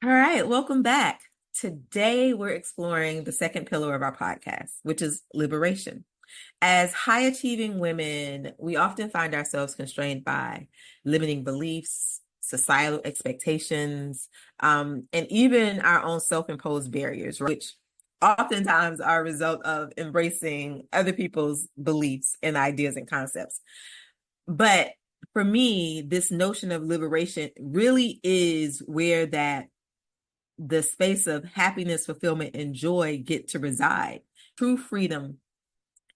All right, welcome back. Today, we're exploring the second pillar of our podcast, which is liberation. As high achieving women, we often find ourselves constrained by limiting beliefs, societal expectations, and even our own self imposed barriers, right? Which oftentimes are a result of embracing other people's beliefs and ideas and concepts. But for me, this notion of liberation really is where the space of happiness, fulfillment, and joy get to reside. True freedom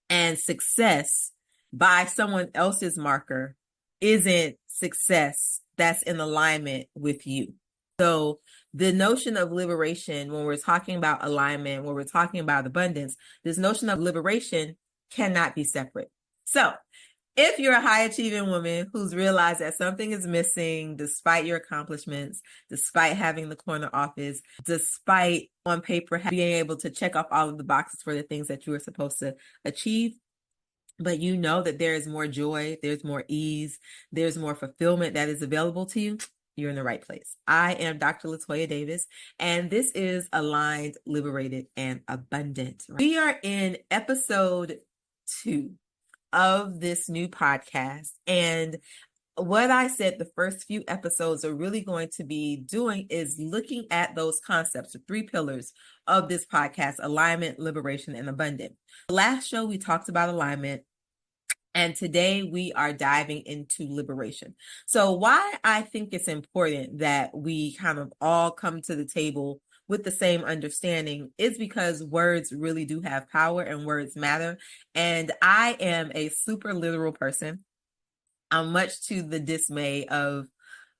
and success by someone else's marker isn't success that's in alignment with you. So the notion of liberation, when we're talking about alignment, when we're talking about abundance, this notion of liberation cannot be separate. So if you're a high achieving woman who's realized that something is missing despite your accomplishments, despite having the corner office, despite on paper being able to check off all of the boxes for the things that you were supposed to achieve, but you know that there is more joy, there's more ease, there's more fulfillment that is available to you, you're in the right place. I am Dr. Toya Davis, and this is Aligned, Liberated, and Abundant. We are in episode 2 of this new podcast. And what I said the first few episodes are really going to be doing is looking at those concepts, the 3 pillars of this podcast: alignment, liberation, and abundant. Last show, we talked about alignment. And today we are diving into liberation. So why I think it's important that we kind of all come to the table with the same understanding is because words really do have power and words matter. And I am a super literal person. I'm much to the dismay of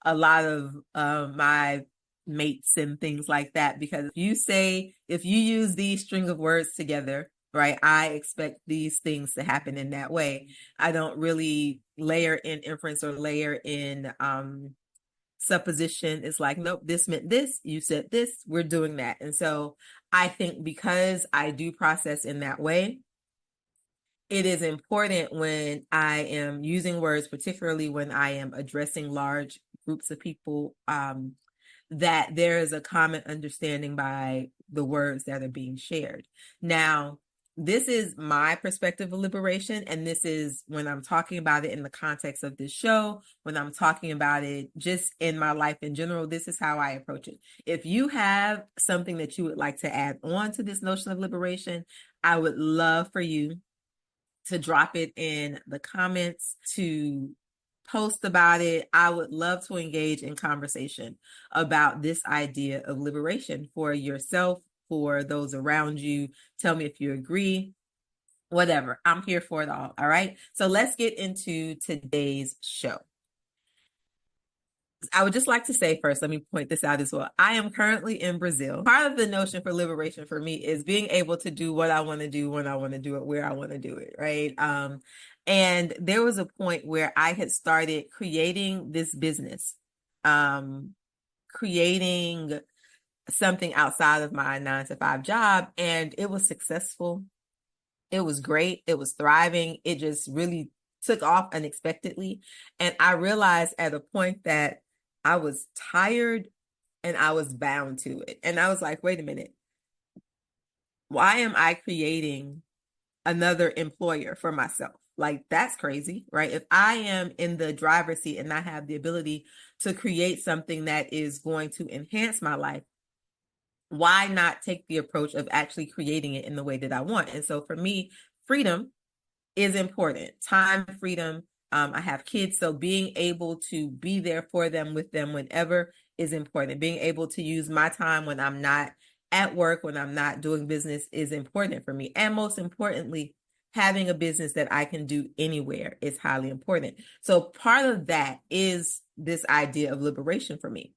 a lot of my mates and things like that, because if you use these string of words together, right, I expect these things to happen in that way. I don't really layer in inference or layer in supposition. It's like, nope, this meant this, you said this, we're doing that. And so I think because I do process in that way, it is important when I am using words, particularly when I am addressing large groups of people, that there is a common understanding by the words that are being shared. Now, this is my perspective of liberation, and this is when I'm talking about it in the context of this show, when I'm talking about it just in my life in general, this is how I approach it. If you have something that you would like to add on to this notion of liberation, I would love for you to drop it in the comments, to post about it. I would love to engage in conversation about this idea of liberation for yourself, for those around you. Tell me if you agree, whatever. I'm here for it all. All right. So let's get into today's show. I would just like to say first, let me point this out as well. I am currently in Brazil. Part of the notion for liberation for me is being able to do what I want to do when I want to do it, where I want to do it, right? And there was a point where I had started creating this business, creating something outside of my 9-to-5 job, and it was successful. It was great. It was thriving. It just really took off unexpectedly. And I realized at a point that I was tired and I was bound to it. And I was like, wait a minute. Why am I creating another employer for myself? Like, that's crazy, right? If I am in the driver's seat and I have the ability to create something that is going to enhance my life, why not take the approach of actually creating it in the way that I want? And so for me, freedom is important. Time freedom. I have kids, so being able to be there for them, with them whenever is important. Being able to use my time when I'm not at work, when I'm not doing business, is important for me. And most importantly, having a business that I can do anywhere is highly important. So part of that is this idea of liberation for me.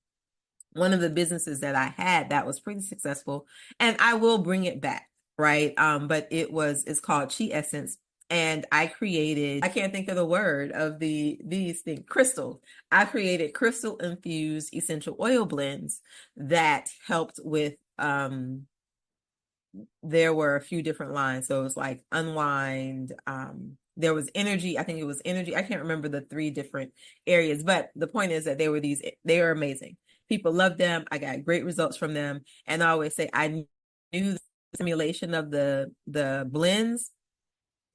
One of the businesses that I had that was pretty successful, and I will bring it back, right? But it's called Chi Essence. And I can't think of the word of these things, crystals. I created crystal infused essential oil blends that helped with, there were a few different lines. So it was like unwind, there was energy. I think it was energy. I can't remember the 3 different areas, but the point is that they were amazing. People love them. I got great results from them. And I always say I knew the simulation of the blends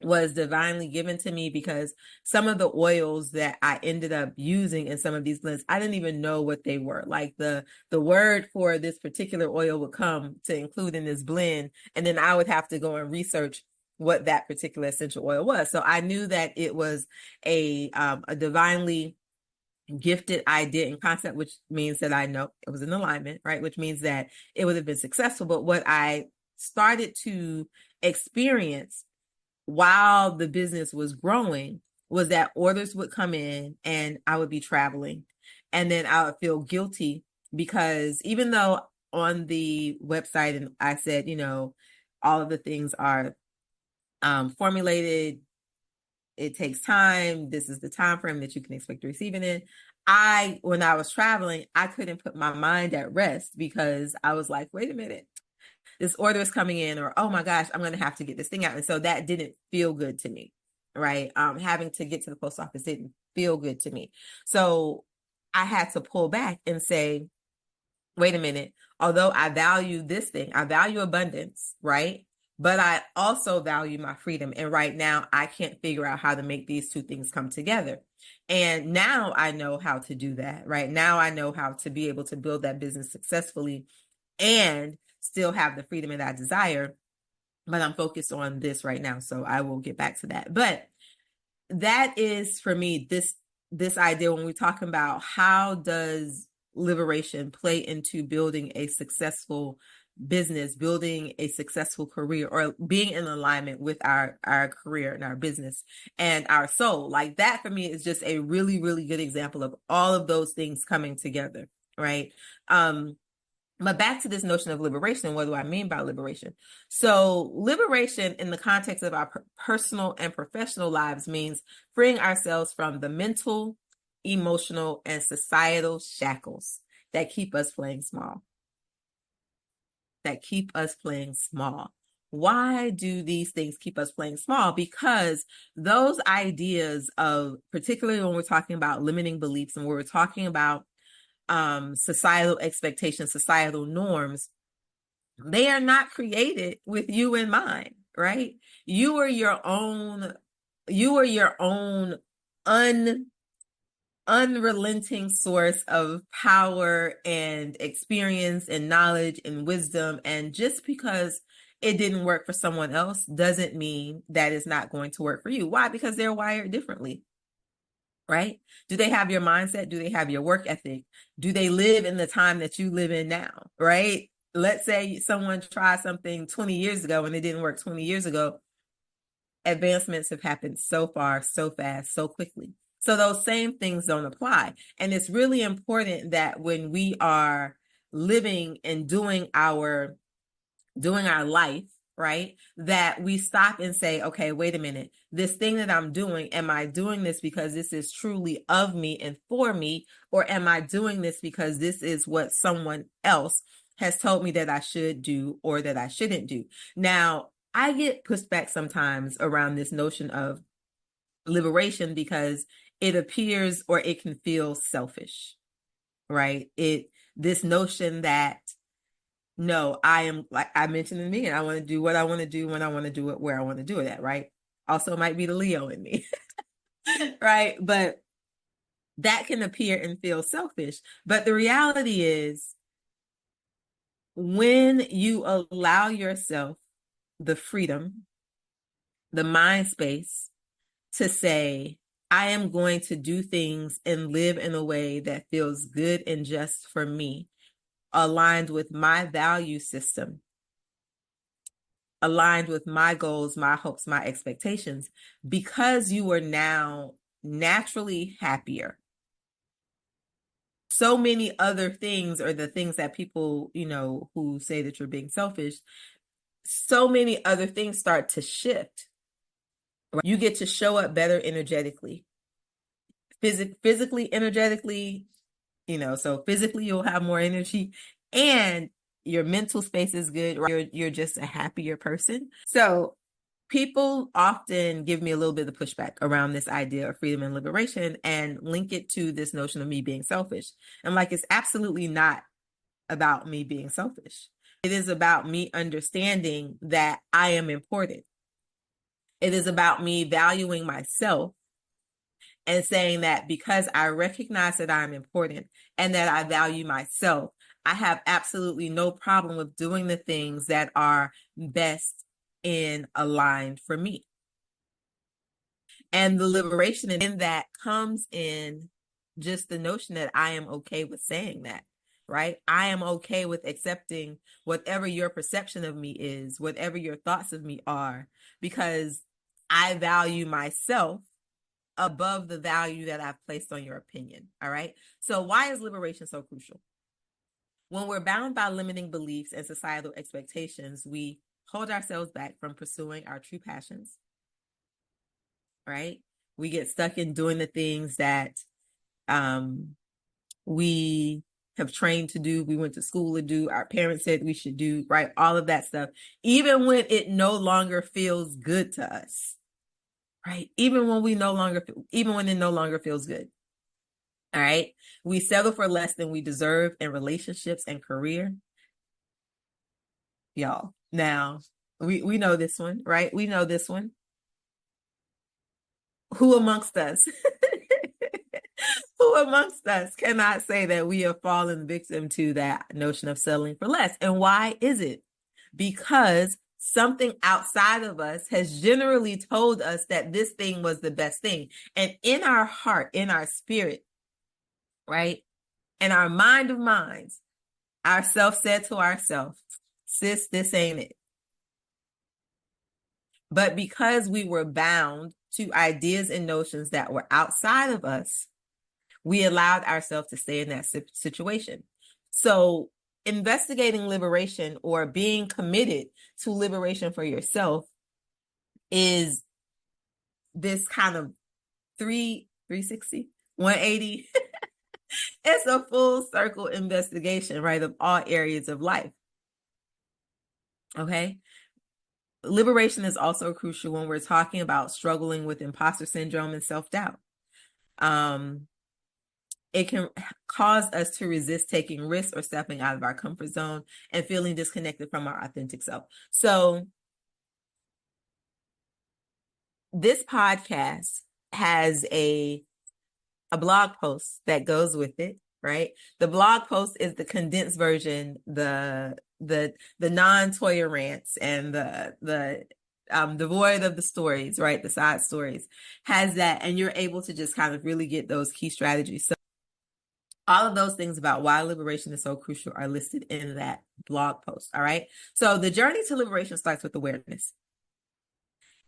was divinely given to me, because some of the oils that I ended up using in some of these blends, I didn't even know what they were. Like the word for this particular oil would come to include in this blend, and then I would have to go and research what that particular essential oil was. So I knew that it was a divinely gifted idea and concept, which means that I know it was in alignment, right? Which means that it would have been successful. But what I started to experience while the business was growing was that orders would come in and I would be traveling, and then I would feel guilty, because even though on the website and I said, all of the things are formulated, it takes time, this is the time frame that you can expect to receive it in. When I was traveling, I couldn't put my mind at rest, because I was like, wait a minute, this order is coming in, or, oh my gosh, I'm going to have to get this thing out. And so that didn't feel good to me, right? Having to get to the post office didn't feel good to me. So I had to pull back and say, wait a minute, although I value this thing, I value abundance, right? But I also value my freedom. And right now I can't figure out how to make these two things come together. And now I know how to do that, right? Now I know how to be able to build that business successfully and still have the freedom that I desire, but I'm focused on this right now. So I will get back to that. But that is, for me, this idea when we're talking about how does liberation play into building a successful business, building a successful career, or being in alignment with our career and our business and our soul. Like that for me is just a really, really good example of all of those things coming together, right? But back to this notion of liberation, what do I mean by liberation? So liberation in the context of our personal and professional lives means freeing ourselves from the mental, emotional, and societal shackles that keep us playing small. Why do these things keep us playing small? Because those ideas of, particularly when we're talking about limiting beliefs and when we're talking about societal expectations, societal norms, they are not created with you in mind, right? You are your own unrelenting source of power and experience and knowledge and wisdom. And just because it didn't work for someone else doesn't mean that it's not going to work for you. Why? Because they're wired differently. Right? Do they have your mindset? Do they have your work ethic? Do they live in the time that you live in now? Right? Let's say someone tried something 20 years ago and it didn't work 20 years ago. Advancements have happened so far, so fast, so quickly. So those same things don't apply. And it's really important that when we are living and doing our life, right, that we stop and say, okay, wait a minute, this thing that I'm doing, am I doing this because this is truly of me and for me, or am I doing this because this is what someone else has told me that I should do or that I shouldn't do? Now, I get pushed back sometimes around this notion of liberation because it appears, or it can feel selfish, right? This notion that, no, I am, like I mentioned in me, and I want to do what I want to do when I want to do it, where I want to do it at, right? Also might be the Leo in me, right? But that can appear and feel selfish. But the reality is, when you allow yourself the freedom, the mind space to say, I am going to do things and live in a way that feels good and just for me, aligned with my value system, aligned with my goals, my hopes, my expectations, because you are now naturally happier. So many other things, or the things that people, who say that you're being selfish, so many other things start to shift. You get to show up better energetically, physically, energetically, so physically you'll have more energy, and your mental space is good, right? You're just a happier person. So People often give me a little bit of pushback around this idea of freedom and liberation and link it to this notion of me being selfish. And like, it's absolutely not about me being selfish. It is about me understanding that I am important. It is about me valuing myself and saying that because I recognize that I'm important and that I value myself, I have absolutely no problem with doing the things that are best and aligned for me. And the liberation in that comes in just the notion that I am okay with saying that, right? I am okay with accepting whatever your perception of me is, whatever your thoughts of me are, because I value myself above the value that I've placed on your opinion. All right. So why is liberation so crucial? When we're bound by limiting beliefs and societal expectations, we hold ourselves back from pursuing our true passions, right? We get stuck in doing the things that we have trained to do, we went to school to do, our parents said we should do, right? All of that stuff, even when it no longer feels good to us, right? Even when it no longer feels good. All right. We settle for less than we deserve in relationships and career. Y'all. Now, we know this one, right? We know this one. Who amongst us? Who amongst us cannot say that we have fallen victim to that notion of settling for less? And why is it? Because something outside of us has generally told us that this thing was the best thing. And in our heart, in our spirit, right? In our mind of minds, ourself said to ourselves, sis, this ain't it. But because we were bound to ideas and notions that were outside of us, we allowed ourselves to stay in that situation. So investigating liberation or being committed to liberation for yourself is this kind of 360, 180. It's a full circle investigation, right, of all areas of life. Okay. Liberation is also crucial when we're talking about struggling with imposter syndrome and self-doubt. It can cause us to resist taking risks or stepping out of our comfort zone and feeling disconnected from our authentic self. So this podcast has a blog post that goes with it, right? The blog post is the condensed version, the non-Toya rants and the devoid of the stories, right? The side stories has that, and you're able to just kind of really get those key strategies. So all of those things about why liberation is so crucial are listed in that blog post. All right. So the journey to liberation starts with awareness.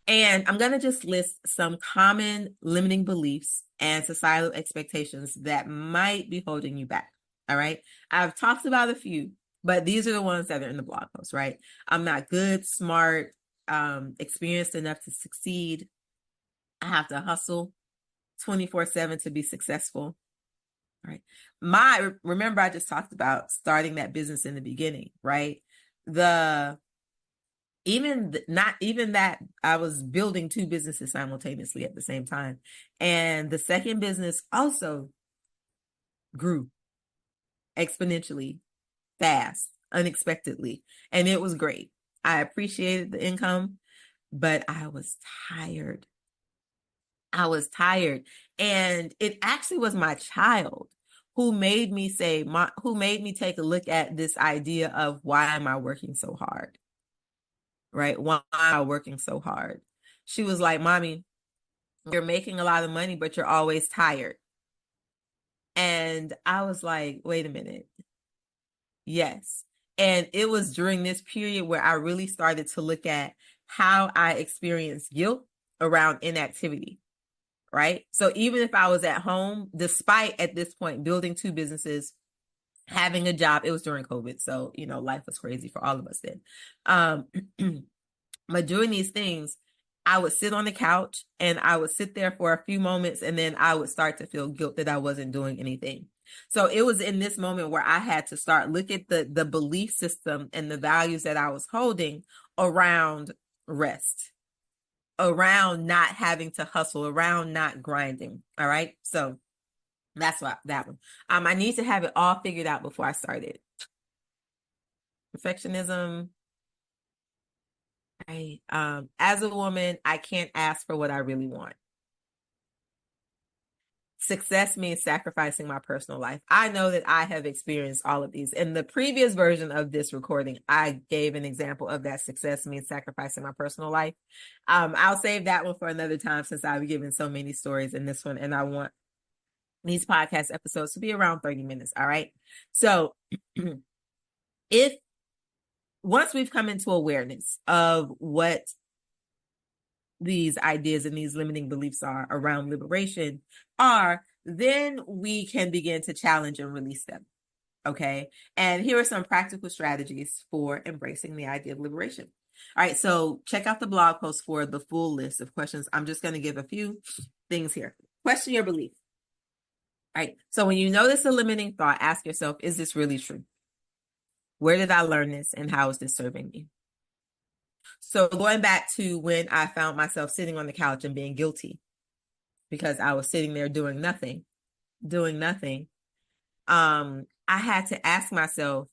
And I'm going to just list some common limiting beliefs and societal expectations that might be holding you back. All right. I've talked about a few, but these are the ones that are in the blog post, right? I'm not good, smart, experienced enough to succeed. I have to hustle 24/7 to be successful. Right. Remember I just talked about starting that business in the beginning, right? Not even that I was building two businesses simultaneously at the same time. And the second business also grew exponentially fast, unexpectedly. And it was great. I appreciated the income, but I was tired. And it actually was my child who made me take a look at this idea of why am I working so hard? Right? Why am I working so hard? She was like, Mommy, you're making a lot of money, but you're always tired. And I was like, wait a minute. Yes. And it was during this period where I really started to look at how I experienced guilt around inactivity. Right? So even if I was at home, despite at this point building two businesses, having a job, it was during COVID. So, life was crazy for all of us then. But doing these things, I would sit on the couch and I would sit there for a few moments and then I would start to feel guilt that I wasn't doing anything. So it was in this moment where I had to start look at the belief system and the values that I was holding around rest. around not having to hustle, around not grinding. All right. So that's what that one. I need to have it all figured out before I started. Perfectionism. Right. As a woman, I can't ask for what I really want. Success means sacrificing my personal life. I know that I have experienced all of these. In the previous version of this recording, I gave an example of that. Success means sacrificing my personal life. I'll save that one for another time since I've given so many stories in this one, and I want these podcast episodes to be around 30 minutes. All right. So if once we've come into awareness of what these ideas and these limiting beliefs are around liberation are, then we can begin to challenge and release them. Okay. And here are some practical strategies for embracing the idea of liberation. All right. So check out the blog post for the full list of questions. I'm just going to give a few things here. Question your belief. All right. So when you notice a limiting thought, ask yourself, is this really true? Where did I learn this and how is this serving me? So going back to when I found myself sitting on the couch and being guilty because I was sitting there doing nothing. I had to ask myself,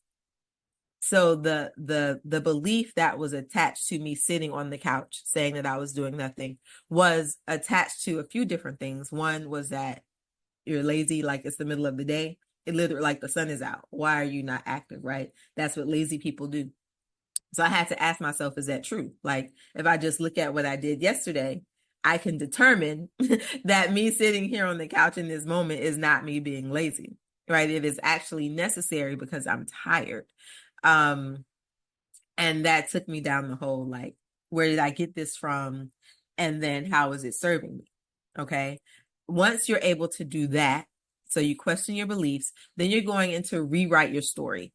so the belief that was attached to me sitting on the couch saying that I was doing nothing was attached to a few different things. One was that you're lazy, like it's the middle of the day. It literally, like the sun is out. Why are you not active, right? That's what lazy people do. So I had to ask myself, is that true? Like, if I just look at what I did yesterday, I can determine that me sitting here on the couch in this moment is not me being lazy, right? It is actually necessary because I'm tired. And that took me down the whole, like, where did I get this from? And then how is it serving me? Okay. Once you're able to do that, so you question your beliefs, then you're going into rewrite your story.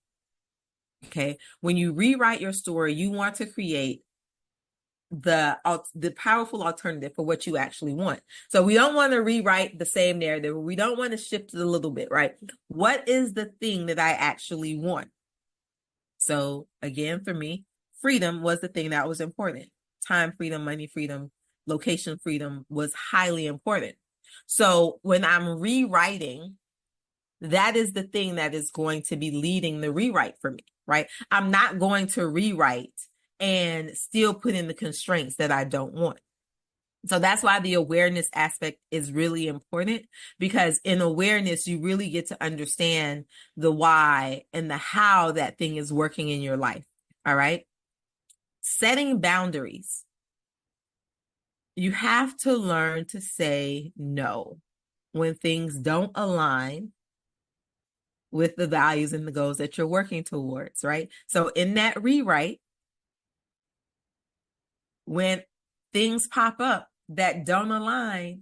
Okay. When you rewrite your story, you want to create the powerful alternative for what you actually want. So we don't want to rewrite the same narrative. We don't want to shift it a little bit, right? What is the thing that I actually want? So again, for me, freedom was the thing that was important. Time freedom, money freedom, location freedom was highly important. So when I'm rewriting, that is the thing that is going to be leading the rewrite for me, right? I'm not going to rewrite and still put in the constraints that I don't want. So that's why the awareness aspect is really important, because in awareness, you really get to understand the why and the how that thing is working in your life. All right. Setting boundaries. You have to learn to say no when things don't align with the values and the goals that you're working towards, right? So in that rewrite, when things pop up that don't align,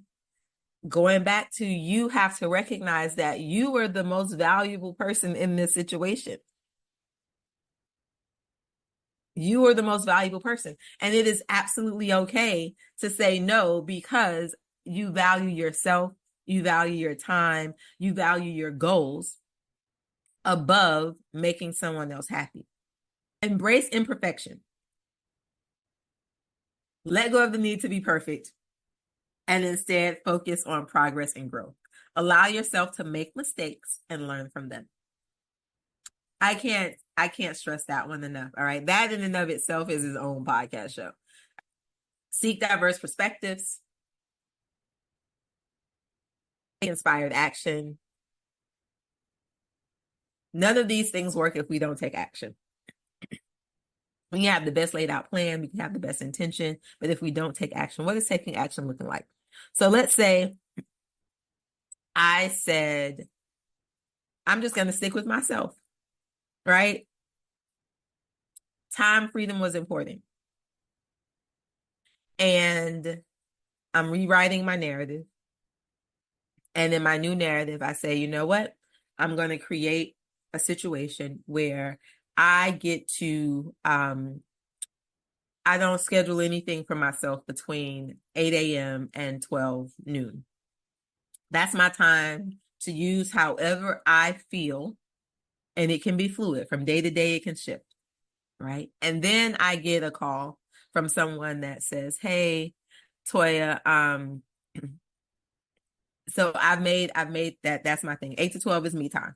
going back to, you have to recognize that you are the most valuable person in this situation. You are the most valuable person. And it is absolutely okay to say no, because you value yourself, you value your time, you value your goals above making someone else happy. Embrace imperfection. Let go of the need to be perfect and instead focus on progress and growth. Allow yourself to make mistakes and learn from them. I can't stress that one enough. All right. That in and of itself is his own podcast show. Seek diverse perspectives. Inspired action. None of these things work if we don't take action. We can have the best laid out plan, we can have the best intention, but if we don't take action, what is taking action looking like? So let's say I said, I'm just going to stick with myself, right? Time freedom was important. And I'm rewriting my narrative. And in my new narrative, I say, you know what? I'm going to create a situation where I get to, I don't schedule anything for myself between 8 a.m. and 12 noon. That's my time to use however I feel. And it can be fluid. From day to day, it can shift, right? And then I get a call from someone that says, hey, Toya, so I've made that's my thing. 8 to 12 is me time.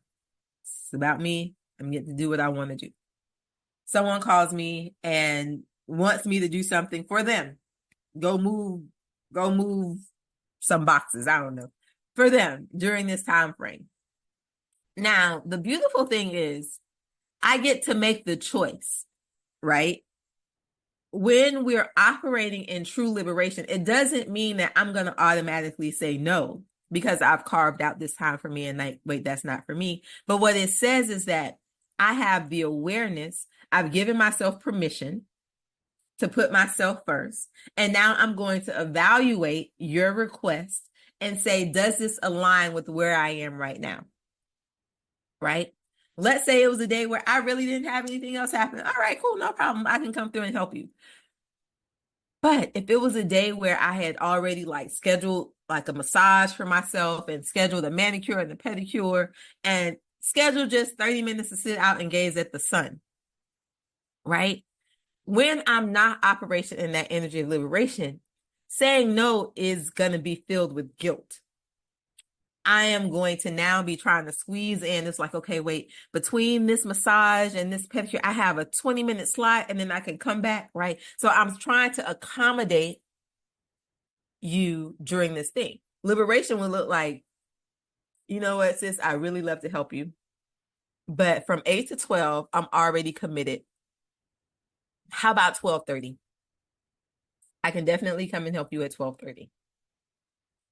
It's about me. I'm getting to do what I want to do. Someone calls me and wants me to do something for them. Go move some boxes. I don't know. For them during this time frame. Now, the beautiful thing is I get to make the choice, right? When we're operating in true liberation, it doesn't mean that I'm going to automatically say no because I've carved out this time for me and like, wait, that's not for me. But what it says is that I have the awareness, I've given myself permission to put myself first. And now I'm going to evaluate your request and say, does this align with where I am right now? Right? Let's say it was a day where I really didn't have anything else happen. All right, cool, no problem. I can come through and help you. But if it was a day where I had already like scheduled like a massage for myself and scheduled a manicure and a pedicure and scheduled just 30 minutes to sit out and gaze at the sun, right? When I'm not operating in that energy of liberation, saying no is going to be filled with guilt. I am going to now be trying to squeeze in. It's like, okay, wait, between this massage and this pedicure, I have a 20-minute slot and then I can come back, right? So I'm trying to accommodate you during this thing. Liberation would look like, you know what, sis, I really love to help you. But from 8 to 12, I'm already committed. How about 12:30? I can definitely come and help you at 12:30.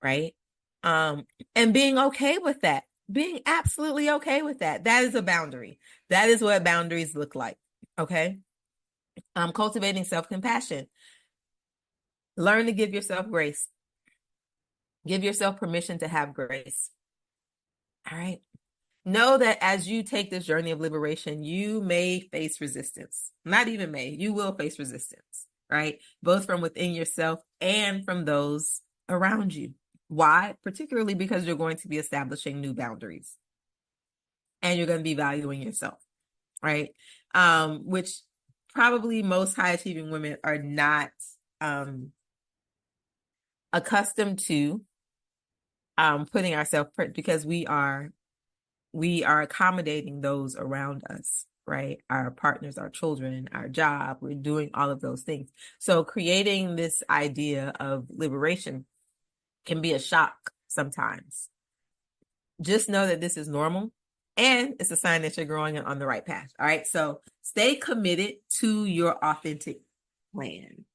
Right? And being okay with that, being absolutely okay with that. That is a boundary. That is what boundaries look like. Okay. Cultivating self-compassion. Learn to give yourself grace. Give yourself permission to have grace. All right. Know that as you take this journey of liberation, you may face resistance. Not even may, you will face resistance, right? Both from within yourself and from those around you. Why? Particularly because you're going to be establishing new boundaries and you're going to be valuing yourself, right? Which probably most high achieving women are not accustomed to putting ourselves first because we are accommodating those around us, right? Our partners, our children, our job, we're doing all of those things. So creating this idea of liberation can be a shock sometimes. Just know that this is normal and it's a sign that you're growing on the right path. All right. So stay committed to your authentic plan.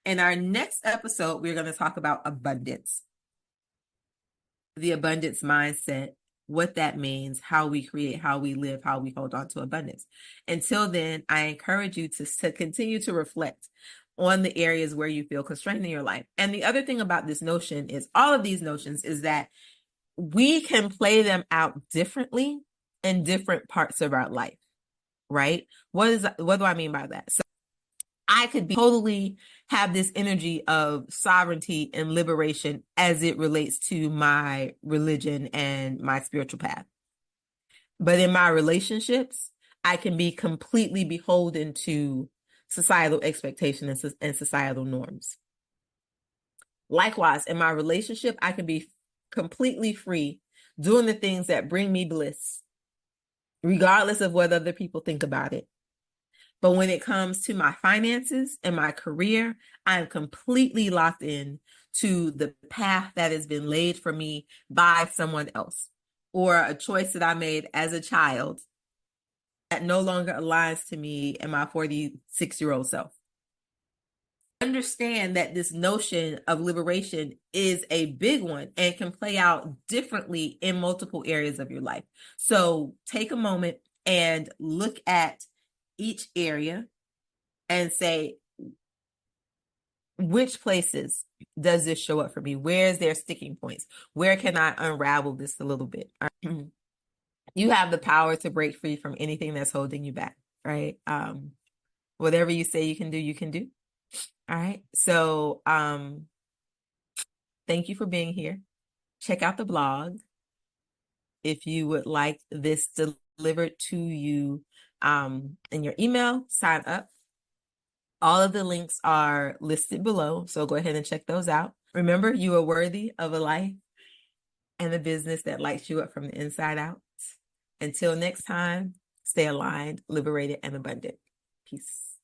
In our next episode, we're going to talk about abundance, the abundance mindset, what that means, how we create, how we live, how we hold on to abundance. Until then, I encourage you to continue to reflect on the areas where you feel constrained in your life. And the other thing about this notion is all of these notions is that we can play them out differently in different parts of our life, right? What do I mean by that? So I could be totally have this energy of sovereignty and liberation as it relates to my religion and my spiritual path. But in my relationships, I can be completely beholden to societal expectations and societal norms. Likewise, in my relationship, I can be completely free doing the things that bring me bliss, regardless of what other people think about it. But when it comes to my finances and my career, I am completely locked in to the path that has been laid for me by someone else, or a choice that I made as a child that no longer aligns to me and my 46-year-old self. Understand that this notion of liberation is a big one and can play out differently in multiple areas of your life. So take a moment and look at each area and say, which places does this show up for me? Where is there sticking points? Where can I unravel this a little bit? You have the power to break free from anything that's holding you back, right? Whatever you say you can do, you can do. All right. So thank you for being here. Check out the blog if you would like this delivered to you in your email. Sign up. All of the links are listed below, so go ahead and check those out. Remember, you are worthy of a life and a business that lights you up from the inside out. Until next time, stay aligned, liberated, and abundant. Peace.